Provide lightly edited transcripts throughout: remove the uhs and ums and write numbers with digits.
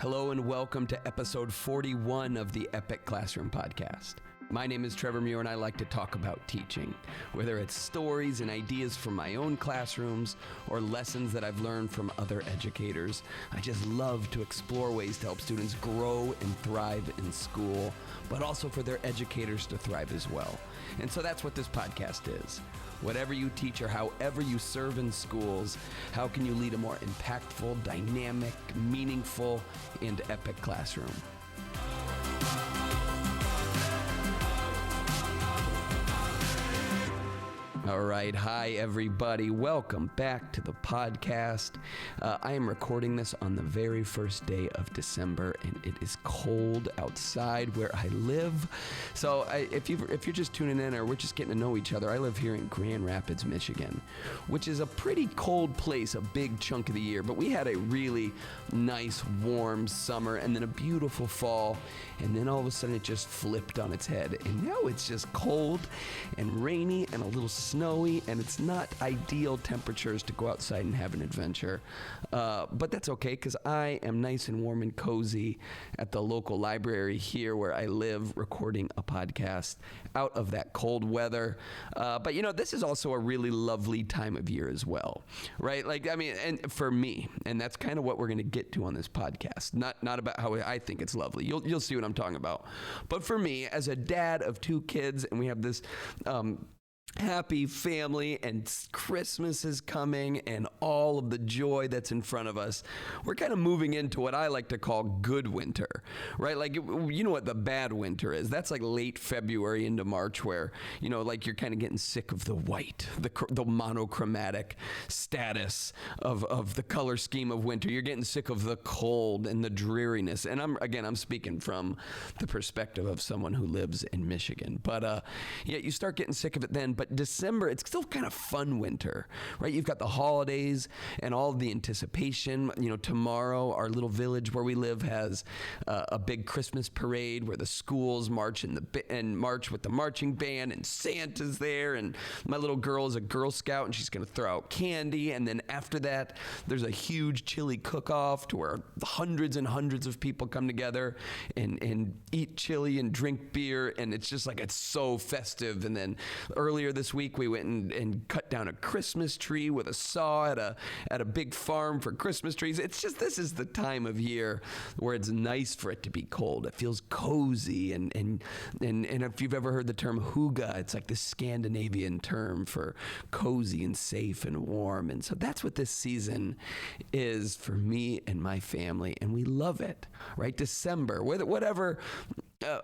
Hello and welcome to episode 41 of the Epic Classroom Podcast. My name is Trevor Muir and I like to talk about teaching, whether it's stories and ideas from my own classrooms or lessons that I've learned from other educators. I just love to explore ways to help students grow and thrive in school, but also for their educators to thrive as well. And so that's what this podcast is. Whatever you teach or however you serve in schools, how can you lead a more impactful, dynamic, meaningful, and epic classroom? All right. Hi, everybody. Welcome back to the podcast. I am recording this on the very first day of December, and it is cold outside where I live. So if you're just tuning in or we're just getting to know each other, I live here in Grand Rapids, Michigan, which is a pretty cold place a big chunk of the year. But we had a really nice, warm summer and then a beautiful fall. And then all of a sudden it just flipped on its head. And now it's just cold and rainy and a little snowy, and it's not ideal temperatures to go outside and have an adventure. But that's okay, because I am nice and warm and cozy at the local library here where I live, recording a podcast out of that cold weather. But this is also a really lovely time of year as well, right? And for me, and that's kind of what we're going to get to on this podcast. Not about how I think it's lovely. You'll see what I'm talking about. But for me, as a dad of two kids, and we have this happy family, and Christmas is coming, and all of the joy that's in front of us, we're kind of moving into what I like to call good winter, right? Like, you know what the bad winter is? That's like late February into March, where, you're kind of getting sick of the white, the monochromatic status of the color scheme of winter. You're getting sick of the cold and the dreariness. And I'm speaking from the perspective of someone who lives in Michigan. But you start getting sick of it then. But December, it's still kind of fun winter, right? You've got the holidays and all of the anticipation. Tomorrow, our little village where we live has a big Christmas parade where the schools march march with the marching band, and Santa's there, and my little girl is a Girl Scout, and she's going to throw out candy. And then after that, there's a huge chili cook-off to where hundreds and hundreds of people come together and eat chili and drink beer, and it's just like, it's so festive. And then earlier this week, we went and cut down a Christmas tree with a saw at a big farm for Christmas trees. It's just, this is the time of year where it's nice for it to be cold. It feels cozy, and if you've ever heard the term hygge, it's like the Scandinavian term for cozy and safe and warm. And so that's what this season is for me and my family, and we love it, right? December, whatever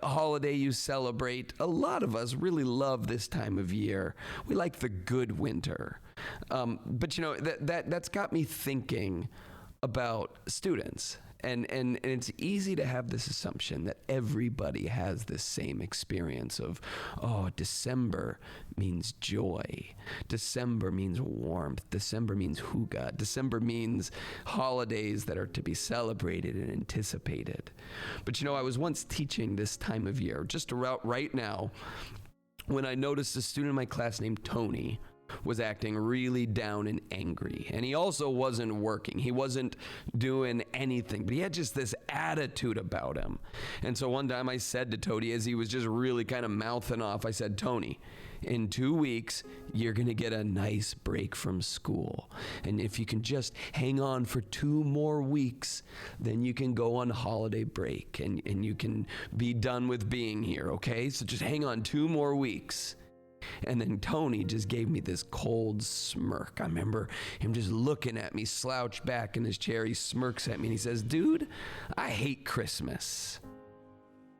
holiday you celebrate, a lot of us really love this time of year. We like the good winter. But that's got me thinking about students. And it's easy to have this assumption that everybody has this same experience of, December means joy. December means warmth. December means hygge. December means holidays that are to be celebrated and anticipated. But I was once teaching this time of year, just about right now, when I noticed a student in my class named Tony was acting really down and angry. And he also wasn't working. He wasn't doing anything, but he had just this attitude about him. And so one time I said to Tony, as he was just really kind of mouthing off, I said, Tony, in 2 weeks, you're going to get a nice break from school. And if you can just hang on for 2 more weeks, then you can go on holiday break and you can be done with being here, okay? So just hang on 2 more weeks. And then Tony just gave me this cold smirk. I remember him just looking at me, slouched back in his chair. He smirks at me and he says, dude, I hate Christmas.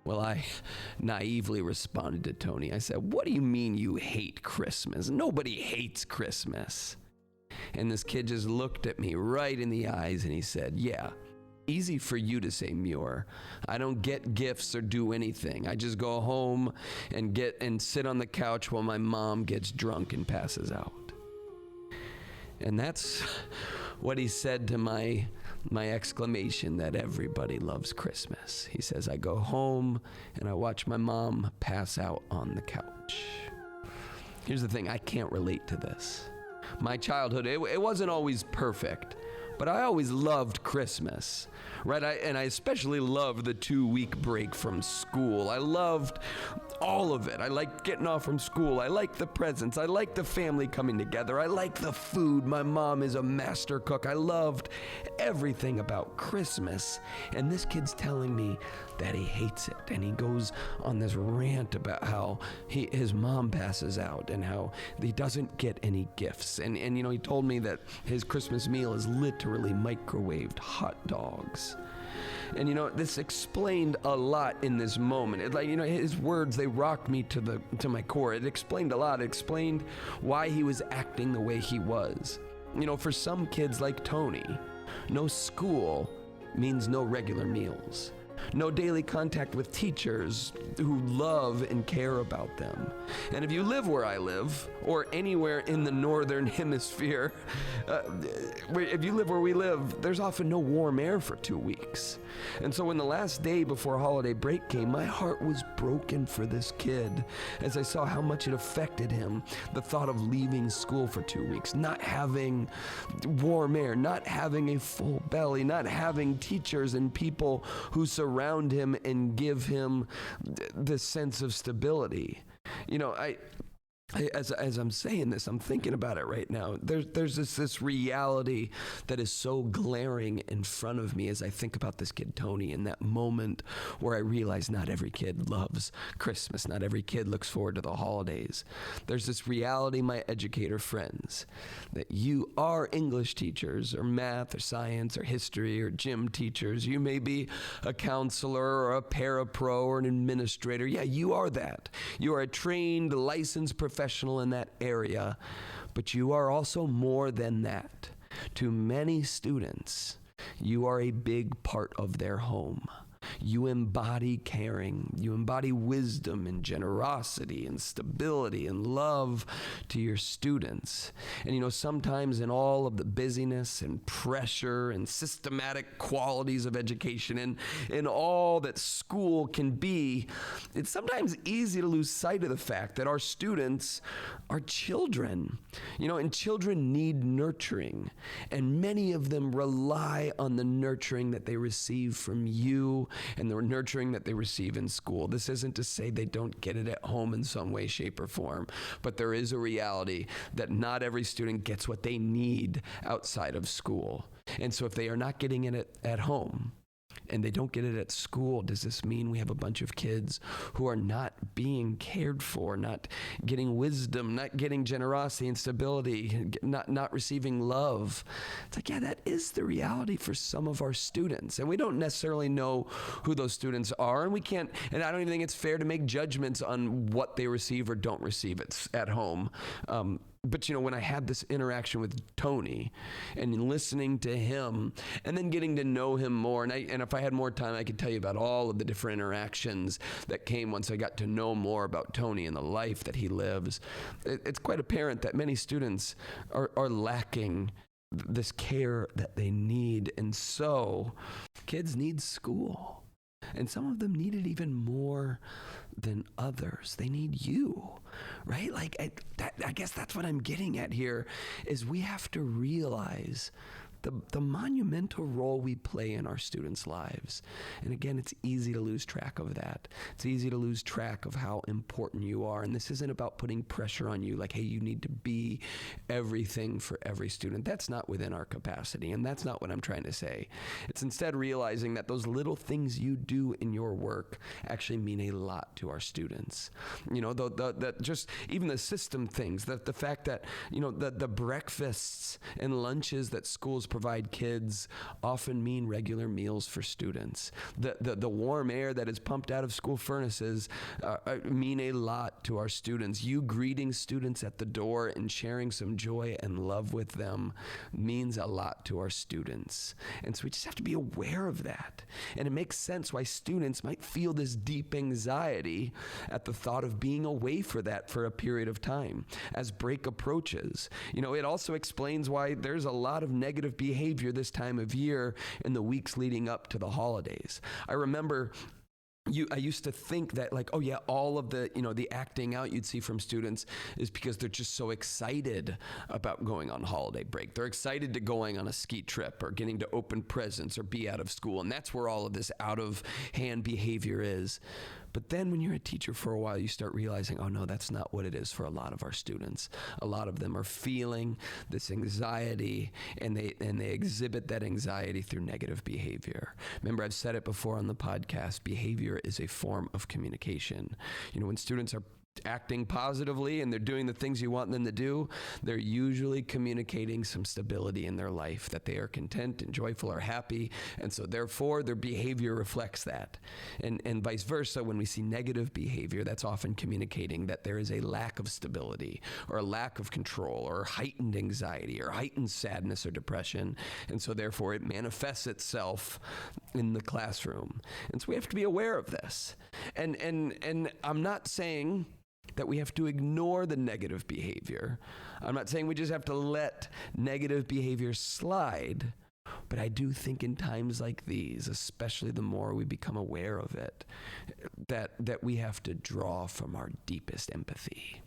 Well, I naively responded to Tony. I said, what do you mean you hate Christmas? Nobody hates Christmas. And this kid just looked at me right in the eyes and he said, yeah, easy for you to say, Muir. I don't get gifts or do anything. I just go home and sit on the couch while my mom gets drunk and passes out. And that's what he said to my exclamation that everybody loves Christmas. He says, I go home and I watch my mom pass out on the couch. Here's the thing, I can't relate to this. My childhood, it wasn't always perfect, but I always loved Christmas, right? I especially loved the 2-week break from school. I loved all of it. I liked getting off from school. I liked the presents. I liked the family coming together. I liked the food. My mom is a master cook. I loved everything about Christmas. And this kid's telling me that he hates it. And he goes on this rant about how his mom passes out and how he doesn't get any gifts. And he told me that his Christmas meal is literally microwaved hot dogs. And this explained a lot in this moment. His words, they rocked me to my core. It explained a lot. It explained why he was acting the way he was. For some kids like Tony, no school means no regular meals. No daily contact with teachers who love and care about them. And if you live where I live, or anywhere in the northern hemisphere, if you live where we live, there's often no warm air for 2 weeks. And so when the last day before holiday break came, my heart was broken for this kid as I saw how much it affected him, the thought of leaving school for 2 weeks, not having warm air, not having a full belly, not having teachers and people who surround him and give him this sense of stability. As I'm saying this, I'm thinking about it right now. There's this reality that is so glaring in front of me as I think about this kid, Tony, in that moment where I realize not every kid loves Christmas. Not every kid looks forward to the holidays. There's this reality, my educator friends, that you are English teachers or math or science or history or gym teachers. You may be a counselor or a parapro or an administrator. Yeah, you are that. You are a trained, licensed professional in that area, but you are also more than that. To many students, you are a big part of their home. You embody caring. You embody wisdom and generosity and stability and love to your students. And sometimes in all of the busyness and pressure and systematic qualities of education and in all that school can be, it's sometimes easy to lose sight of the fact that our students are children. And children need nurturing. And many of them rely on the nurturing that they receive from you and the nurturing that they receive in school. This isn't to say they don't get it at home in some way, shape, or form, but there is a reality that not every student gets what they need outside of school. And so if they are not getting it at home, and they don't get it at school, does this mean we have a bunch of kids who are not being cared for, not getting wisdom, not getting generosity and stability, not receiving love? It's like, yeah, that is the reality for some of our students. And we don't necessarily know who those students are, and I don't even think it's fair to make judgments on what they receive or don't receive at home. But when I had this interaction with Tony and listening to him and then getting to know him more, and if I had more time, I could tell you about all of the different interactions that came once I got to know more about Tony and the life that he lives. It's quite apparent that many students are lacking this care that they need. And so kids need school. And some of them need it even more than others. They need you, right? I guess that's what I'm getting at here, is we have to realize the monumental role we play in our students' lives. And again, it's easy to lose track of that. It's easy to lose track of how important you are. And this isn't about putting pressure on you, like, hey, you need to be everything for every student. That's not within our capacity, and that's not what I'm trying to say. It's instead realizing that those little things you do in your work actually mean a lot to our students. Just even the system things, the fact that, the breakfasts and lunches that schools provide kids often mean regular meals for students. The warm air that is pumped out of school furnaces mean a lot to our students. You greeting students at the door and sharing some joy and love with them means a lot to our students. And so we just have to be aware of that. And it makes sense why students might feel this deep anxiety at the thought of being away for a period of time as break approaches. It also explains why there's a lot of negative behavior this time of year in the weeks leading up to the holidays. I remember I used to think that like, oh yeah, all of the, the acting out you'd see from students is because they're just so excited about going on holiday break. They're excited to going on a ski trip or getting to open presents or be out of school. And that's where all of this out of hand behavior is. But then when you're a teacher for a while, you start realizing, oh no, that's not what it is for a lot of our students. A lot of them are feeling this anxiety, and they exhibit that anxiety through negative behavior. Remember, I've said it before on the podcast, behavior is a form of communication. When students are acting positively and they're doing the things you want them to do, they're usually communicating some stability in their life, that they are content and joyful or happy, and so therefore their behavior reflects that. And vice versa, when we see negative behavior, that's often communicating that there is a lack of stability or a lack of control or heightened anxiety or heightened sadness or depression, and so therefore it manifests itself in the classroom. And so we have to be aware of this. And I'm not saying that we have to ignore the negative behavior. I'm not saying we just have to let negative behavior slide, but I do think in times like these, especially the more we become aware of it, that we have to draw from our deepest empathy.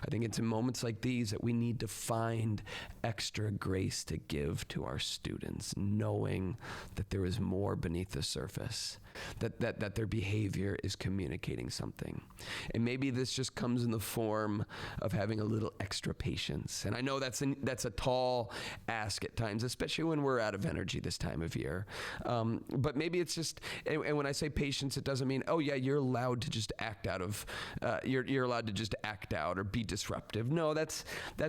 I think it's in moments like these that we need to find extra grace to give to our students, knowing that there is more beneath the surface, that their behavior is communicating something. And maybe this just comes in the form of having a little extra patience. And I know that's a tall ask at times, especially when we're out of energy this time of year. But maybe it's just, and when I say patience, it doesn't mean, oh yeah, you're allowed to just act out of, you're allowed to just act out or be disruptive. No, that's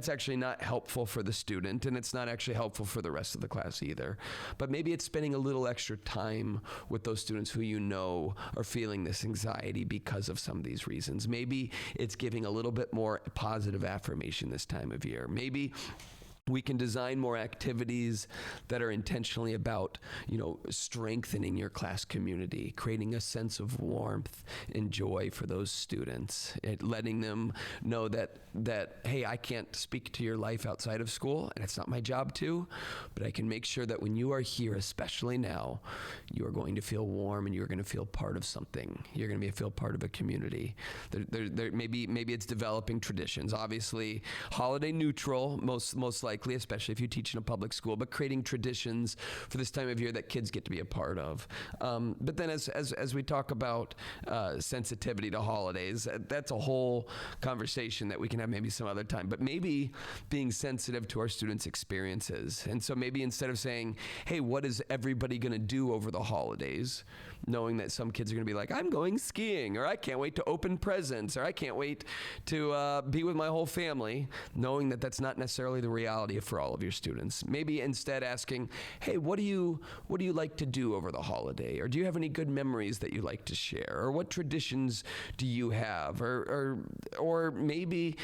actually not helpful for the student, and it's not actually helpful for the rest of the class either. But maybe it's spending a little extra time with those students who are feeling this anxiety because of some of these reasons. Maybe it's giving a little bit more positive affirmation this time of year. Maybe we can design more activities that are intentionally about, strengthening your class community, creating a sense of warmth and joy for those students, letting them know that, hey, I can't speak to your life outside of school, and it's not my job to, but I can make sure that when you are here, especially now, you are going to feel warm and you're going to feel part of something. You're going to feel part of a community. Maybe it's developing traditions. Obviously, holiday neutral, most likely, especially if you teach in a public school, but creating traditions for this time of year that kids get to be a part of. But then as we talk about sensitivity to holidays, that's a whole conversation that we can have maybe some other time, but maybe being sensitive to our students' experiences. And so maybe instead of saying, hey, what is everybody going to do over the holidays, knowing that some kids are going to be like, I'm going skiing, or I can't wait to open presents, or I can't wait to be with my whole family, knowing that that's not necessarily the reality for all of your students. Maybe instead asking, hey, what do you like to do over the holiday? Or do you have any good memories that you like to share? Or what traditions do you have? Or maybe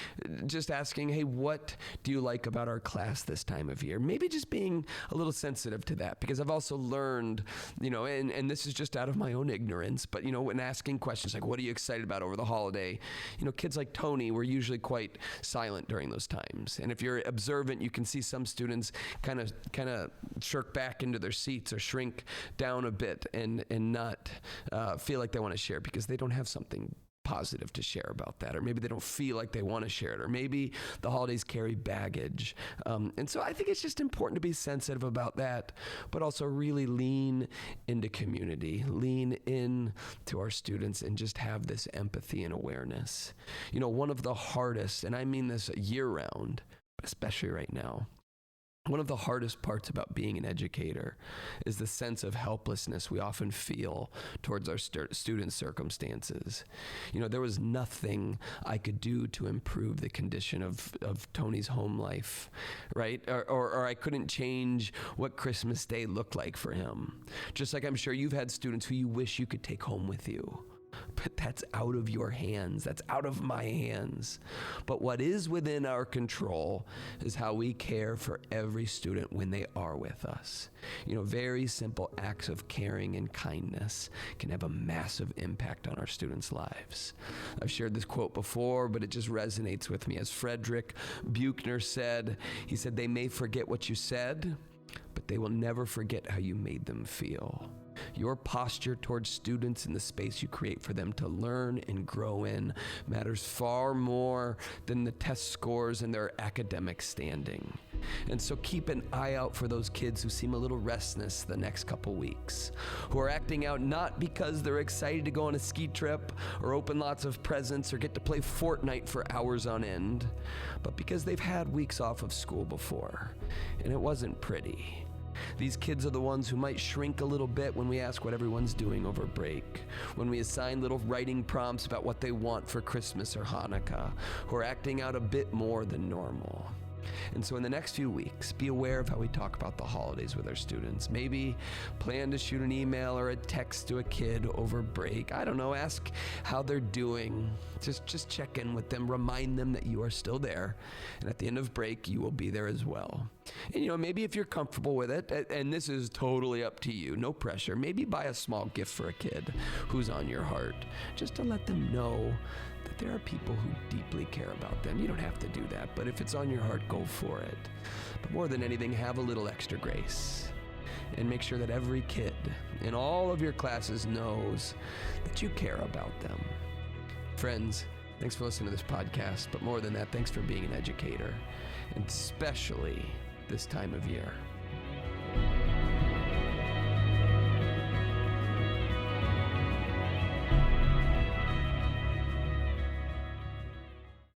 just asking, hey, what do you like about our class this time of year? Maybe just being a little sensitive to that, because I've also learned, and this is just out of my own ignorance, but when asking questions like, what are you excited about over the holiday? Kids like Tony were usually quite silent during those times. And if you're observant, you can see some students kind of shirk back into their seats or shrink down a bit and not feel like they want to share because they don't have something positive to share about that, or maybe they don't feel like they want to share it, or maybe the holidays carry baggage. And so I think it's just important to be sensitive about that, but also really lean into community, lean in to our students, and just have this empathy and awareness. One of the hardest, and I mean this year round, especially right now, one of the hardest parts about being an educator is the sense of helplessness we often feel towards our students' circumstances. There was nothing I could do to improve the condition of Tony's home life, right? Or I couldn't change what Christmas Day looked like for him. Just like I'm sure you've had students who you wish you could take home with you. But that's out of your hands. That's out of my hands. But what is within our control is how we care for every student when they are with us. Very simple acts of caring and kindness can have a massive impact on our students' lives. I've shared this quote before, but it just resonates with me. As Frederick Buechner said, he said, "They may forget what you said, but they will never forget how you made them feel." Your posture towards students and the space you create for them to learn and grow in matters far more than the test scores and their academic standing. And so keep an eye out for those kids who seem a little restless the next couple weeks, who are acting out not because they're excited to go on a ski trip or open lots of presents or get to play Fortnite for hours on end, but because they've had weeks off of school before, and it wasn't pretty. These kids are the ones who might shrink a little bit when we ask what everyone's doing over break, when we assign little writing prompts about what they want for Christmas or Hanukkah, who are acting out a bit more than normal. And so in the next few weeks, be aware of how we talk about the holidays with our students. Maybe plan to shoot an email or a text to a kid over break. I don't know, ask how they're doing. Just check in with them, remind them that you are still there. And at the end of break, you will be there as well. And maybe if you're comfortable with it, and this is totally up to you, no pressure, maybe buy a small gift for a kid who's on your heart, just to let them know that there are people who deeply care about them. You don't have to do that, but if it's on your heart, go for it. But more than anything, have a little extra grace and make sure that every kid in all of your classes knows that you care about them. Friends, thanks for listening to this podcast, but more than that, thanks for being an educator, and especially this time of year.